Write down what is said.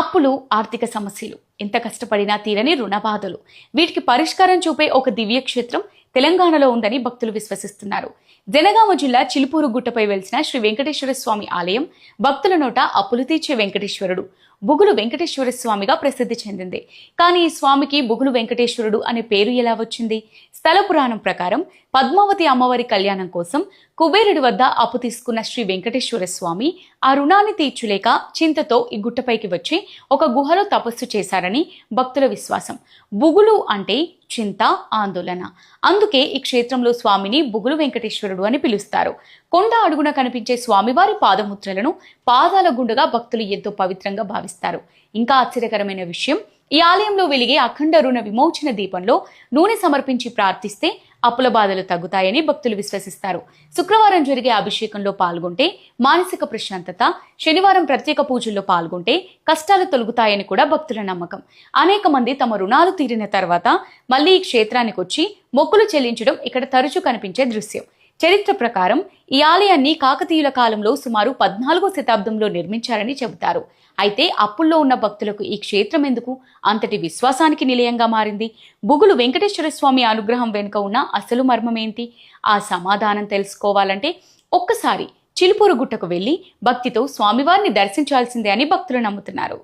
అప్పులు, ఆర్థిక సమస్యలు, ఎంత కష్టపడినా తీరని రుణబాధలు, వీటికి పరిష్కారం చూపే ఒక దివ్య క్షేత్రం తెలంగాణలో ఉందని భక్తులు విశ్వసిస్తున్నారు. జనగామ జిల్లా చిలుపూరు గుట్టపై వెలిసిన శ్రీ వెంకటేశ్వర స్వామి ఆలయం భక్తుల నోట అప్పులు తీర్చే వెంకటేశ్వరుడు, బుగులు వెంకటేశ్వర స్వామిగా ప్రసిద్ధి చెందింది. కానీ ఈ స్వామికి బుగులు వెంకటేశ్వరుడు అనే పేరు ఎలా వచ్చింది? స్థల పురాణం ప్రకారం పద్మావతి అమ్మవారి కళ్యాణం కోసం కుబేరుడి వద్ద అప్పు తీసుకున్న శ్రీ వెంకటేశ్వర స్వామి ఆ రుణాన్ని తీర్చులేక చింతతో ఈ గుట్టపైకి వచ్చి ఒక గుహలో తపస్సు చేశారని భక్తుల విశ్వాసం. బుగులు అంటే చింత, ఆందోళన. అందుకే ఈ క్షేత్రంలో స్వామిని బుగులు వెంకటేశ్వరుడు అని పిలుస్తారు. కొండ అడుగున కనిపించే స్వామివారి పాదముద్రలను పాదాల గుండగా భక్తులు ఎంతో పవిత్రంగా భావిస్తారు. ఇంకా ఆశ్చర్యకరమైన విషయం, ఈ ఆలయంలో వెలిగే అఖండ రుణ విమోచన దీపంలో నూనె సమర్పించి ప్రార్థిస్తే అప్పుల బాధలు తగ్గుతాయని భక్తులు విశ్వసిస్తారు. శుక్రవారం జరిగే అభిషేకంలో పాల్గొంటే మానసిక ప్రశాంతత, శనివారం ప్రత్యేక పూజల్లో పాల్గొంటే కష్టాలు తొలగుతాయని కూడా భక్తుల నమ్మకం. అనేక మంది తమ రుణాలు తీరిన తర్వాత మళ్లీ ఈ క్షేత్రానికి వచ్చి మొక్కులు చెల్లించడం ఇక్కడ తరచూ కనిపించే దృశ్యం. చరిత్ర ప్రకారం ఈ ఆలయాన్ని కాకతీయుల కాలంలో సుమారు 14వ శతాబ్దంలో నిర్మించారని చెబుతారు. అయితే అప్పుల్లో ఉన్న భక్తులకు ఈ క్షేత్రం ఎందుకు అంతటి విశ్వాసానికి నిలయంగా మారింది? బుగులు వెంకటేశ్వర స్వామి అనుగ్రహం వెనుక ఉన్న అసలు మర్మం ఏంటి? ఆ సమాధానం తెలుసుకోవాలంటే ఒక్కసారి చిలుపూరు గుట్టకు వెళ్లి భక్తితో స్వామివారిని దర్శించాల్సిందే అని భక్తులు నమ్ముతున్నారు.